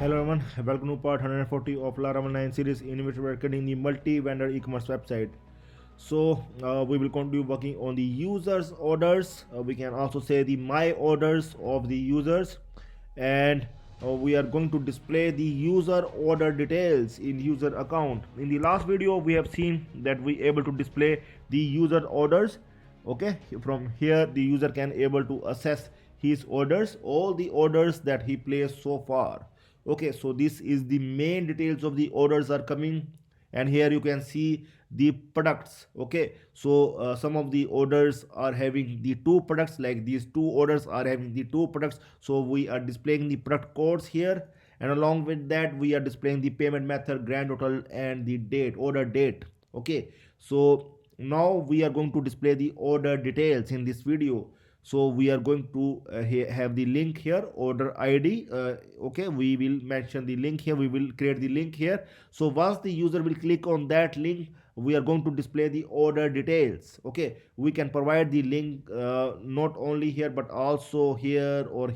Hello everyone, welcome to part 140 of Laravel 9 series in which we are creating the multi-vendor e-commerce website. So we will continue working on the users orders. We can also say the my orders of the users, and we are going to display the user order details in user account. In the last video we have seen that we able to display the user orders. Okay, from here the user can able to access his orders, all the orders that he placed so far. Okay, so this is the main details of the orders are coming, and here you can see the products. Okay, so some of the orders are having the two products, like these two orders are having the two products, so we are displaying the product codes here, and along with that we are displaying the payment method, grand total, and the date, order date. Okay, so now we are going to display the order details in this video. So we are going to have the link here, order id. Okay, we will mention the link here, we will create the link here. So once the user will click on that link, we are going to display the order details. Okay, we can provide the link not only here but also here, or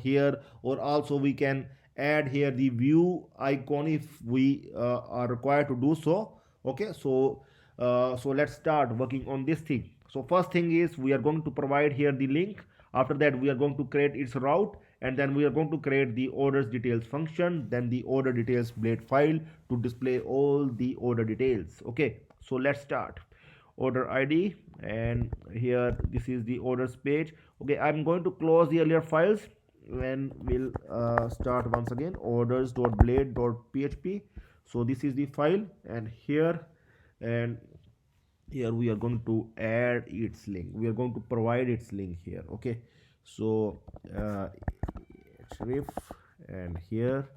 also we can add here the view icon if we are required to do so. Okay, so let's start working on this thing. So first thing is we are going to provide here the link. After that we are going to create its route, and then we are going to create the orders details function, then the order details blade file to display all the order details. Okay, so let's start. Order id, and here this is the orders page. Okay, I'm going to close the earlier files and we'll start once again, orders.blade.php. so this is the file, and here we are going to add its link, we are going to provide its link here. Okay, so href, and here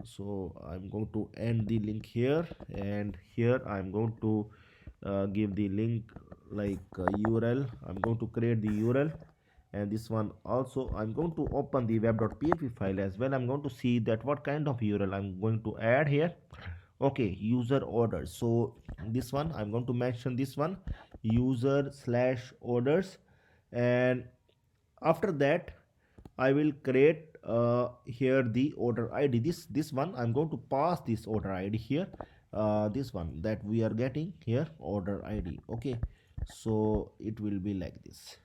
so I'm going to end the link here, and here I'm going to give the link like url. I'm going to create the url, and this one also I'm going to open the web.php file as well. I'm going to see that what kind of url I'm going to add here. Okay, user orders, so this one I'm going to mention this one, user slash orders, and after that I will create here the order id. This one I'm going to pass this order id here, this one that we are getting here, order id. Okay, so it will be like this.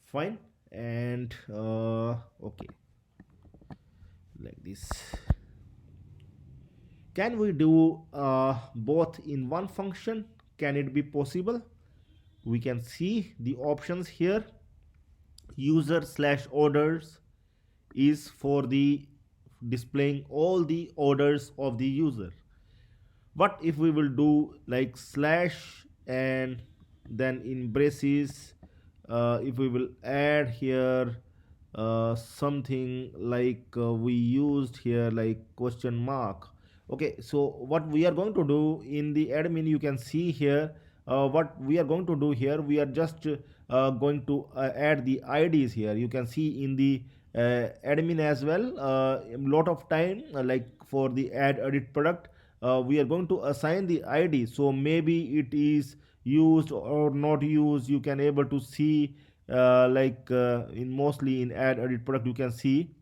Fine, and okay, like this. Can we do both in one function? Can it be possible? We can see the options here. User slash orders is for the displaying all the orders of the user. What if we will do like slash and then in braces, if we will add here something like we used here, like question mark. Okay, so what we are going to do in the admin, you can see here what we are going to do here. We are just going to add the IDs here. You can see in the admin as well, a lot of time like for the add edit product, we are going to assign the ID. So maybe it is used or not used, you can able to see in mostly in add edit product you can see.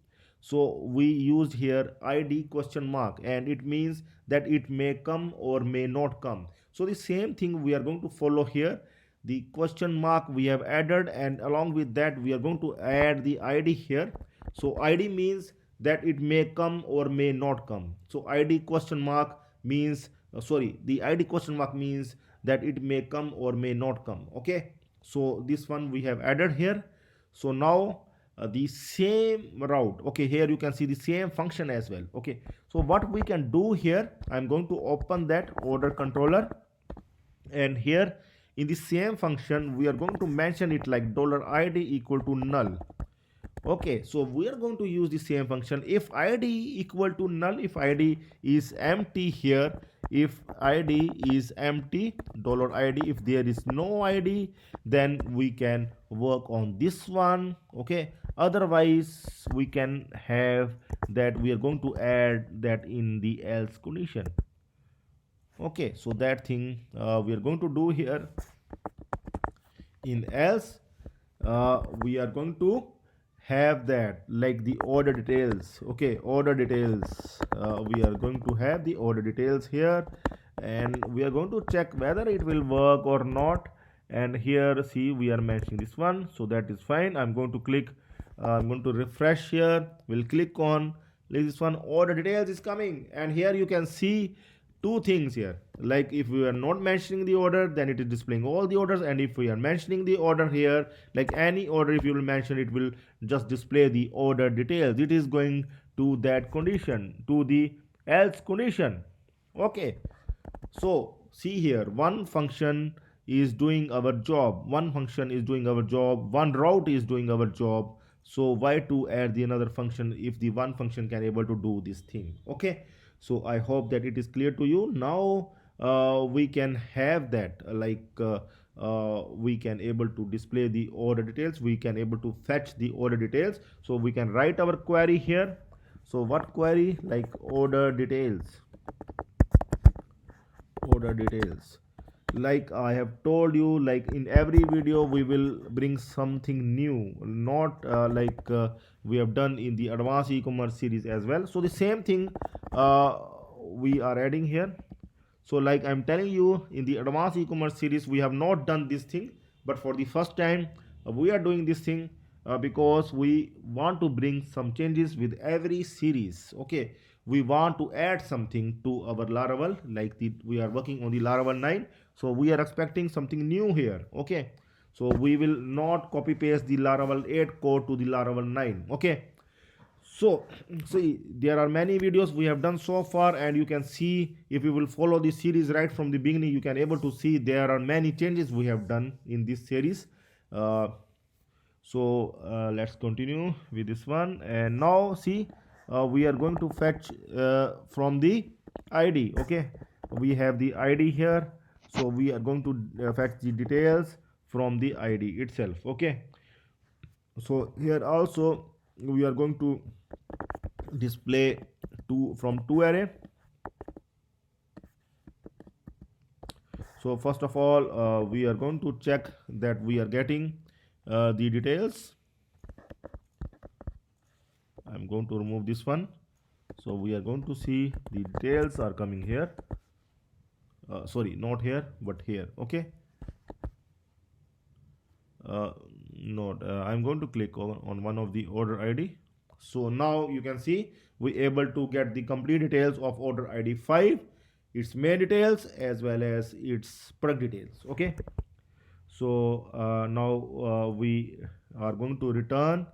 So we used here id question mark, and it means that it may come or may not come. So the same thing we are going to follow here. The question mark we have added, and along with that we are going to add the id here. So id means that it may come or may not come. So id question mark means the id question mark means that it may come or may not come. Okay, so this one we have added here. So now the same route. Okay, here you can see the same function as well. Okay, so what we can do here, I'm going to open that order controller, and here in the same function we are going to mention it like $id equal to null. Okay, so we are going to use the same function. If id equal to null, if id is empty here, if id is empty, $id, if there is no id, then we can work on this one. Okay, otherwise we can have that we are going to add that in the else condition. Okay, so that thing we are going to do here. In else we are going to have that like the order details. Okay, order details, we are going to have the order details here, and we are going to check whether it will work or not. And here see, we are matching this one, so that is fine. I'm going to click, I'm going to refresh here. We'll click on this one, order details is coming, and here you can see two things here. Like if we are not mentioning the order, then it is displaying all the orders, and if we are mentioning the order here, like any order, if you will mention, it will just display the order details. It is going to that condition, to the else condition. Okay, so see here, one function is doing our job, one function is doing our job, one route is doing our job. So why to add the another function if the one function can able to do this thing? Okay, so I hope that it is clear to you now. We can have that we can able to display the order details, we can able to fetch the order details. So we can write our query here. So what query? Like order details, order details. Like I have told you, like in every video we will bring something new, not we have done in the advanced e-commerce series as well. So the same thing we are adding here. So like I'm telling you, in the advanced e-commerce series we have not done this thing, but for the first time we are doing this thing because we want to bring some changes with every series. Okay, we want to add something to our Laravel, like we are working on the Laravel 9, so we are expecting something new here. Okay, so we will not copy paste the Laravel 8 code to the Laravel 9. Okay, so see, there are many videos we have done so far, and you can see, if you will follow this series right from the beginning, you can able to see there are many changes we have done in this series. Let's continue with this one. And now see, we are going to fetch from the id. Okay, we have the id here, so we are going to fetch the details from the id itself. Okay, so here also we are going to display two from two array. So first of all, we are going to check that we are getting the details. I'm going to remove this one. So we are going to see the details are coming here. Sorry, not here, but here. Okay, not I'm going to click on one of the order id. So now you can see we able to get the complete details of order id 5, its main details as well as its product details. Okay, so now we are going to return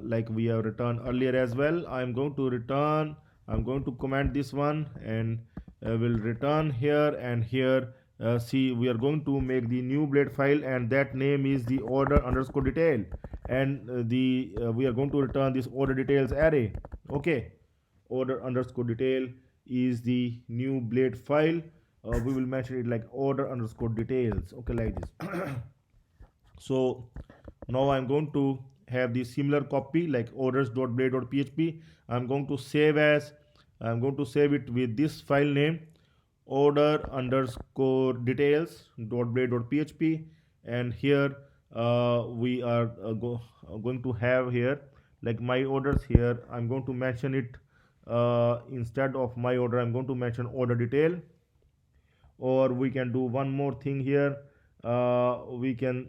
like we have returned earlier as well. I'm going to return, I'm going to comment this one, and will return here and here. See, we are going to make the new blade file, and that name is the order underscore detail, and we are going to return this order details array. Okay, order underscore detail is the new blade file. We will mention it like order underscore details. Okay, like this. So now I'm going to have the similar copy like orders.blade.php. I'm going to save as, I'm going to save it with this file name, order underscore details .blade.php. And here we are going to have here like my orders. Here I'm going to mention it instead of my order, I'm going to mention order detail. Or we can do one more thing here. We can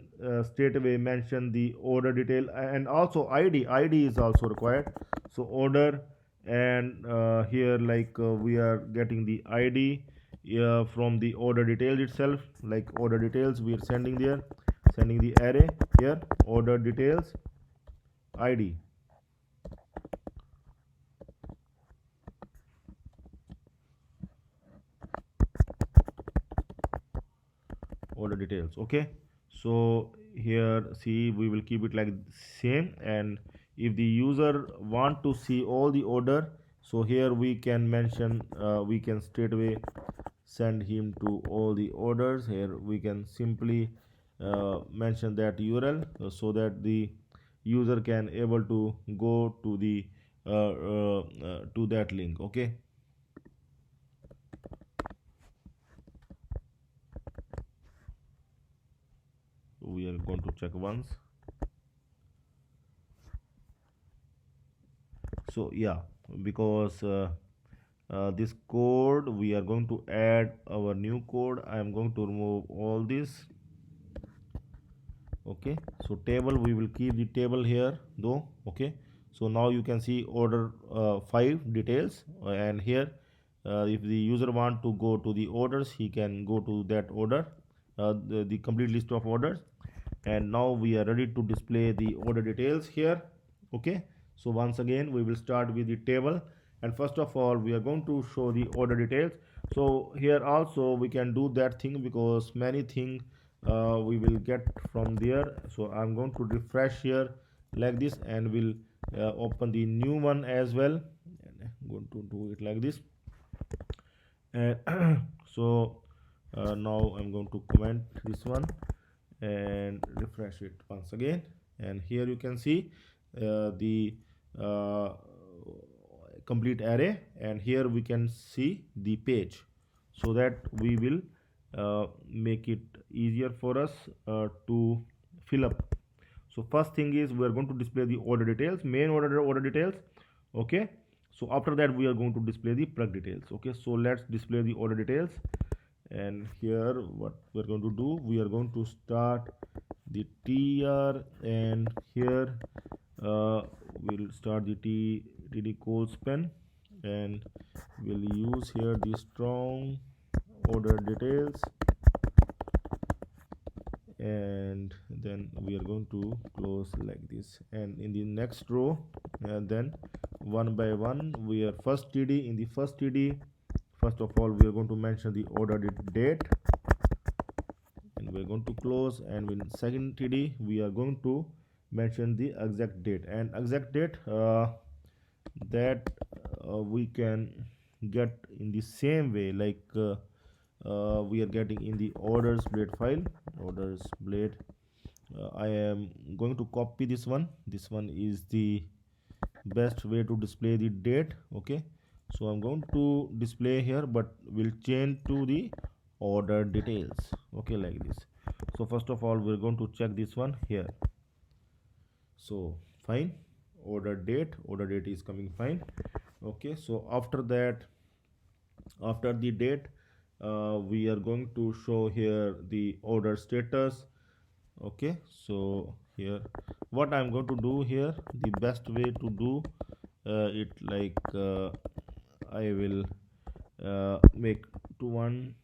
straight away mention the order detail, and also id is also required. So order, and here we are getting the id from the order details itself, like order details we are sending there, sending the array here, order details id. Order details. Okay, so here see, we will keep it like same, and if the user want to see all the order, so here we can mention, we can straight away send him to all the orders. Here we can simply mention that url, so that the user can able to go to the to that link. Okay, we are going to check once. So yeah, because this code we are going to add our new code. I am going to remove all this. Okay, so table, we will keep the table here though. Okay, so now you can see order 5 details, and here if the user want to go to the orders, he can go to that order, the complete list of orders. And now we are ready to display the order details here. Okay, so once again we will start with the table, and first of all we are going to show the order details. So here also we can do that thing, because many things we will get from there. So I'm going to refresh here like this, and we'll open the new one as well, and I'm going to do it like this. And so now I'm going to comment this one and refresh it once again, and here you can see the uh, complete array, and here we can see the page, so that we will make it easier for us to fill up. So first thing is we are going to display the order details, main order details. Okay, so after that we are going to display the plug details. Okay, so let's display the order details. And here what we're going to do, we are going to start the tr, and here we'll start the td code span, and we'll use here the strong order details, and then we are going to close like this. And in the next row, and then one by one, we are first td, in the first td, first of all we are going to mention the order date, and we're going to close. And in second td we are going to mention the exact date, and exact date that we can get in the same way like we are getting in the orders blade file, orders blade. I am going to copy this one. This one is the best way to display the date. Okay, so I'm going to display here, but we'll change to the order details. Okay, like this. So first of all we're going to check this one here. So fine, order date is coming fine. Okay, so after that, after the date, we are going to show here the order status. Okay, so here what I'm going to do here, the best way to do it, like I will make 1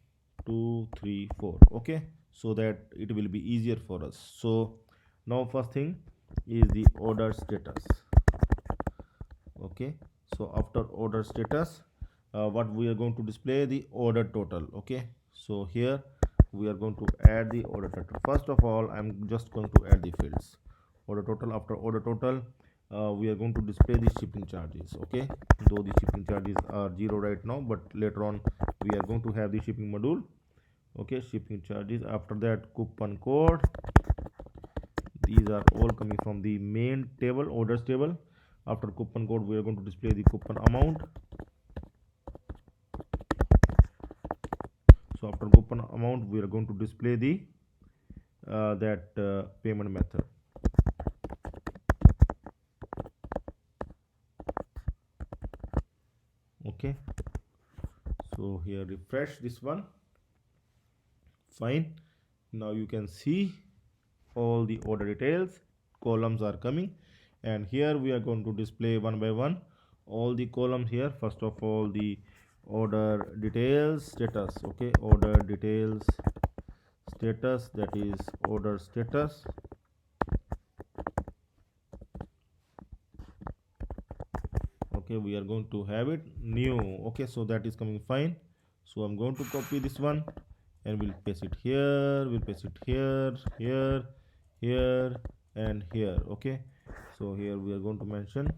2 3 4. Okay, so that it will be easier for us. So now first thing is the order status. Okay, so after order status, what we are going to display, the order total. Okay, so here we are going to add the order total. First of all I'm just going to add the fields, order total. After order total, we are going to display the shipping charges. Okay, though the shipping charges are 0 right now, but later on we are going to have the shipping module. Okay, shipping charges. After that, coupon code. These are all coming from the main table, orders table. After coupon code, we are going to display the coupon amount. So after coupon amount, we are going to display the payment method. Okay, so here refresh this one. Fine, now you can see all the order details columns are coming, and here we are going to display one by one all the columns here. First of all, the order details status. Okay, order details status, that is order status. Okay, we are going to have it new. Okay, so that is coming fine. So I'm going to copy this one, and we'll paste it here, we'll paste it here, here and here. Okay, so here we are going to mention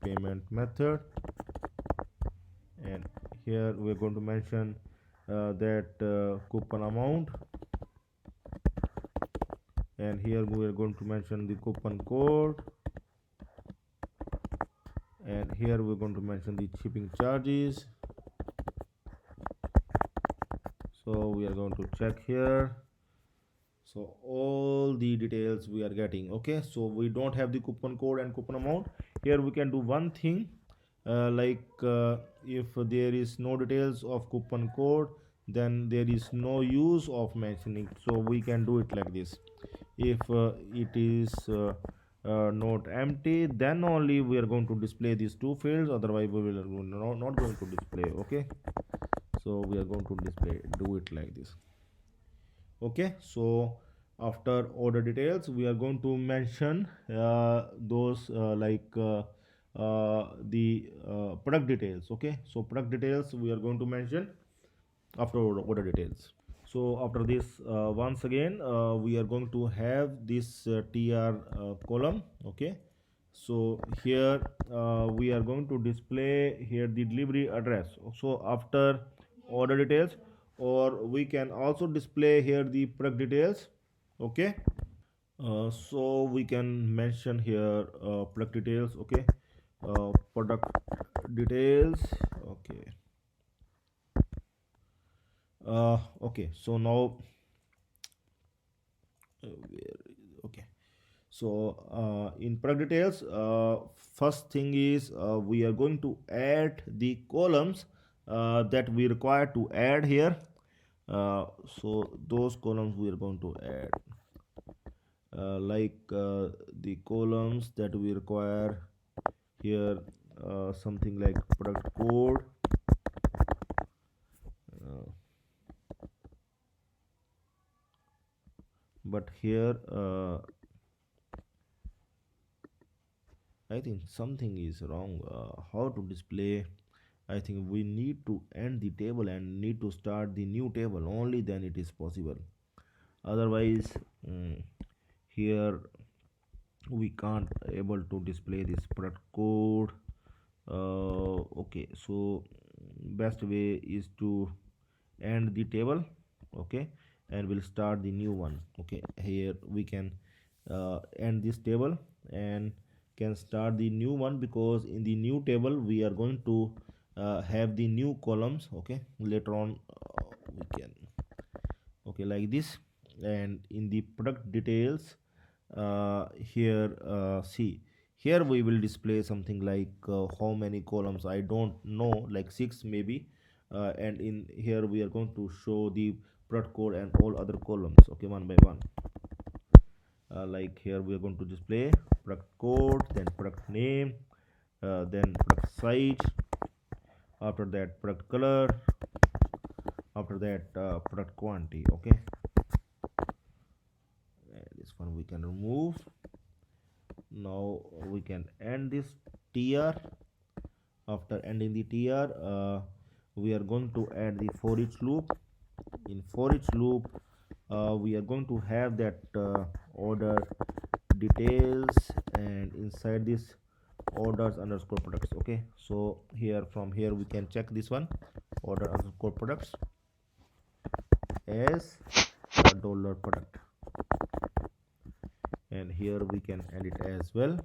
payment method, and here we are going to mention coupon amount, and here we are going to mention the coupon code, and here we're going to mention the shipping charges. So we are going to check here. So all the details we are getting. Okay, so we don't have the coupon code and coupon amount. Here we can do one thing. if there is no details of coupon code, then there is no use of mentioning. So we can do it like this. If it is not empty, then only we are going to display these two fields, otherwise we will not going to display. Okay, so we are going to display, do it like this. Okay, so after order details we are going to mention those the product details. Okay, so product details we are going to mention after order details. So after this, once again we are going to have this tr column. Okay, so here we are going to display here the delivery address. So after order details, or we can also display here the product details. Okay, so we can mention here product details. Okay, product details. Okay, okay, so now okay, so in product details, first thing is we are going to add the columns that we require to add here. So those columns we are going to add, the columns that we require here, something like product code, uh, but here I think something is wrong. How to display? I think we need to end the table and need to start the new table. Only then it is possible. Otherwise, here we can't able to display this product code. Okay, so best way is to end the table. Okay, and we'll start the new one. Okay, here we can end this table and can start the new one, because in the new table we are going to have the new columns. Okay, later on we can, okay, like this. And in the product details, here see, here we will display something like how many columns I don't know, like 6 maybe. And in here we are going to show the product code and all other columns, okay, one by one. Like here we are going to display product code, then product name, then product size, after that product color, after that product quantity. Okay, this one we can remove. Now we can end this tr. After ending the tr, we are going to add the for each loop. In for each loop, we are going to have that order details, and inside this orders underscore products. Okay, so here, from here we can check this one, order underscore products as a dollar product, and here we can end it as well.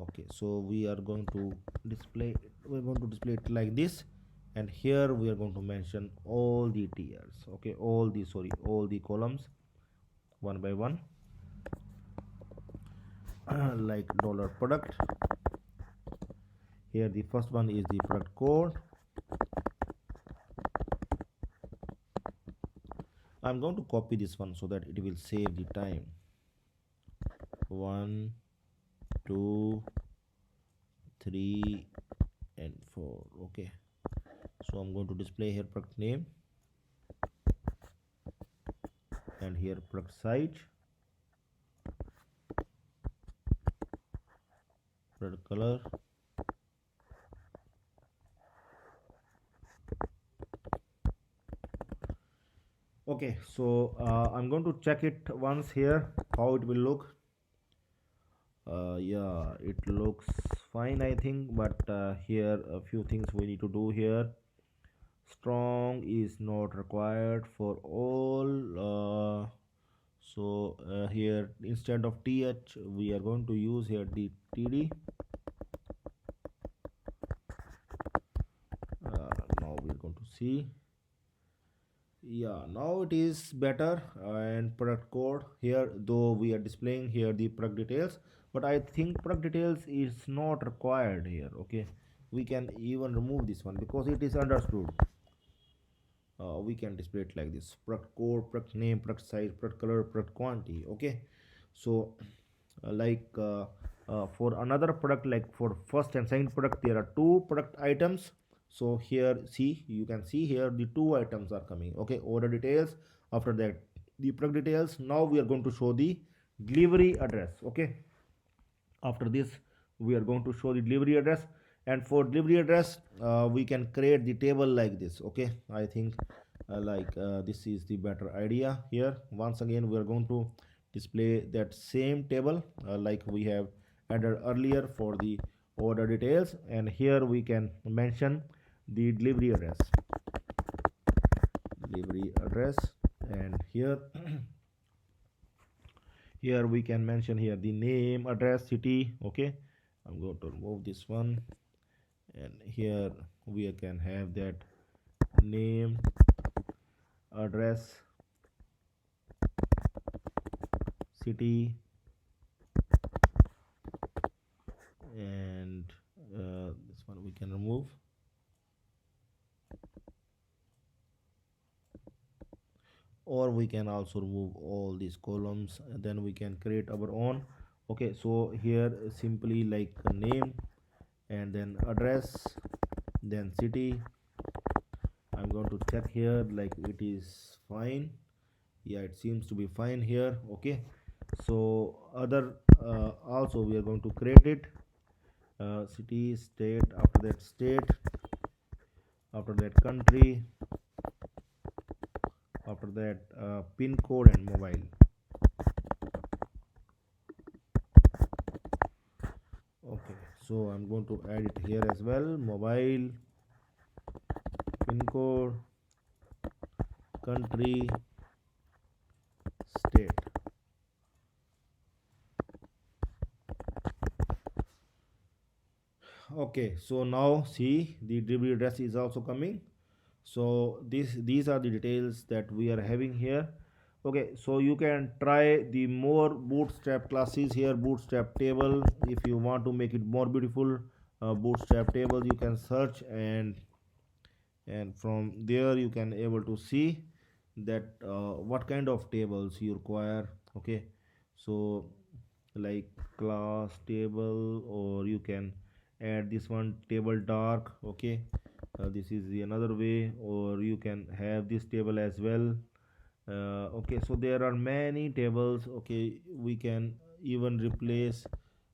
Okay, so we are going to display it, we're going to display it like this. And here we are going to mention all the tiers. Okay, all the columns one by one. Like dollar product, here the first one is the product code. I'm going to copy this one so that it will save the time. 1 2 3 and 4. Okay, so I'm going to display here product name, and here product size, product color, okay. So I'm going to check it once here how it will look. Yeah, it looks fine, I think, but here a few things we need to do here. Strong is not required for all. Here instead of th we are going to use here the td. Now we're going to see, yeah, now it is better. And product code, here though we are displaying here the product details, but I think product details is not required here. Okay, we can even remove this one because it is understood. We can display it like this: product code, product name, product size, product color, product quantity. Okay, so for another product, like for first and second product, there are two product items. So here, see, you can see here the two items are coming. Okay, order details, after that the product details. Now we are going to show the delivery address. Okay, after this we are going to show the delivery address, and for delivery address we can create the table like this. Okay, I think this is the better idea. Here once again we are going to display that same table like we have added earlier for the order details, and here we can mention the delivery address, and here here we can mention here the name, address, city. Okay, I'm going to remove this one, and here we can have that name, address, city, and this one we can remove, or we can also remove all these columns, and then we can create our own. Okay, so here simply like a name, and then address, then city. I'm going to check here like it is fine. Yeah, it seems to be fine here. Okay, so other also we are going to create it, city, state, after that country, after that pin code and mobile. Okay, so I'm going to add it here as well: mobile, pin code, country, state. Okay, so now see the delivery address is also coming. So these are the details that we are having here. Okay, so you can try the more bootstrap classes here. Bootstrap table, if you want to make it more beautiful, bootstrap table you can search, and from there you can able to see that what kind of tables you require. Okay, so like class table, or you can add this one, table dark. Okay, this is the another way, or you can have this table as well. Okay, so there are many tables. Okay, we can even replace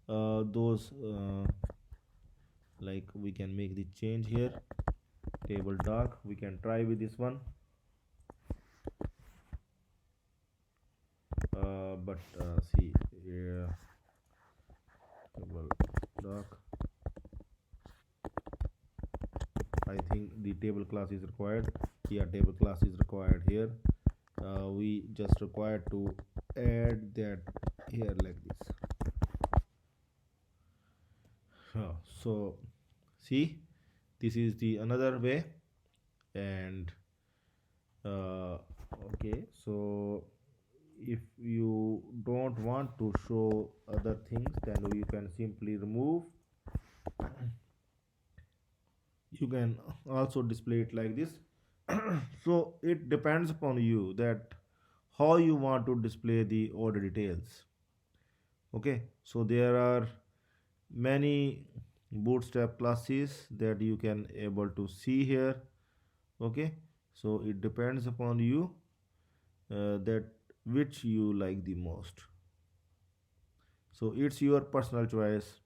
those like we can make the change here, table dark. We can try with this one, but see, yeah, table dark. I think the table class is required. Yeah, table class is required here. We just required to add that here like this. So see, this is the another way. And okay, so if you don't want to show other things, then you can simply remove. You can also display it like this. So it depends upon you that how you want to display the order details. Okay, so there are many bootstrap classes that you can able to see here. Okay, so it depends upon you that which you like the most. So it's your personal choice.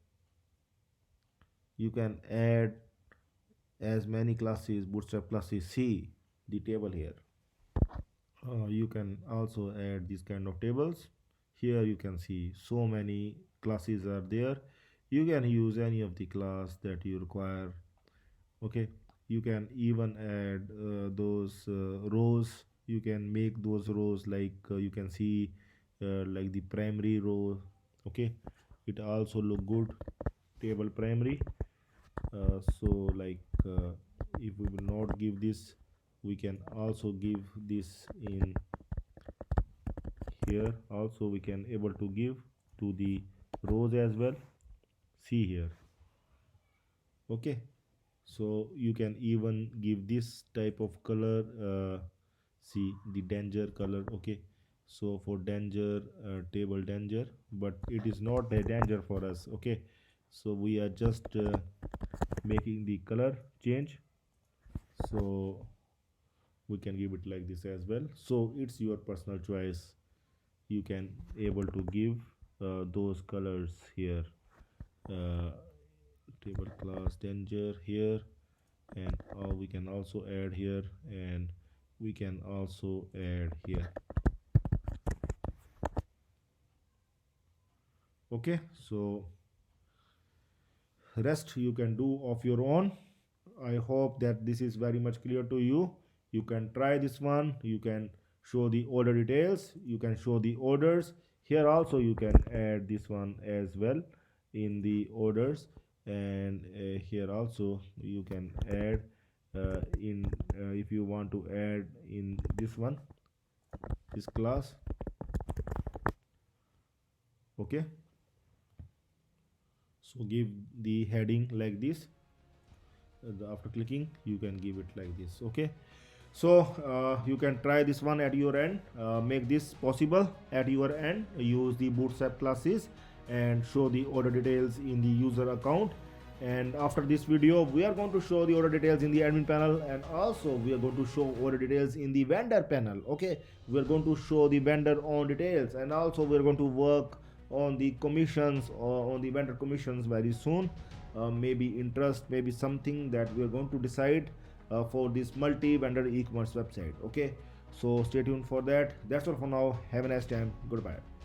You can add as many classes, bootstrap classes. See the table here. You can also add these kind of tables. Here you can see so many classes are there. You can use any of the class that you require. Okay, you can even add those rows. You can make those rows like you can see like the primary row. Okay, it also look good, table primary. So like if we will not give this, we can also give this in here. Also we can able to give to the rows as well. See here. Okay, so you can even give this type of color. See the danger color. Okay, so for danger, table danger, but it is not a danger for us. Okay, so we are just making the color change, so we can give it like this as well. So it's your personal choice. You can able to give those colors here. uh, Table class danger here, and we can also add here, and we can also add here. Okay, so rest you can do of your own. I hope that this is very much clear to you. You can try this one. You can show the order details, you can show the orders here. Also you can add this one as well in the orders, and here also you can add in if you want to add in this one, this class. Okay, so give the heading like this. After clicking you can give it like this. Okay, so you can try this one at your end. Make this possible at your end. Use the bootstrap classes and show the order details in the user account. And after this video we are going to show the order details in the admin panel, and also we are going to show order details in the vendor panel. Okay, we are going to show the vendor on details, and also we are going to work on the commissions or on the vendor commissions very soon. Maybe interest, maybe something that we are going to decide for this multi-vendor e-commerce website. Okay, so stay tuned for that. That's all for now. Have a nice time. Goodbye.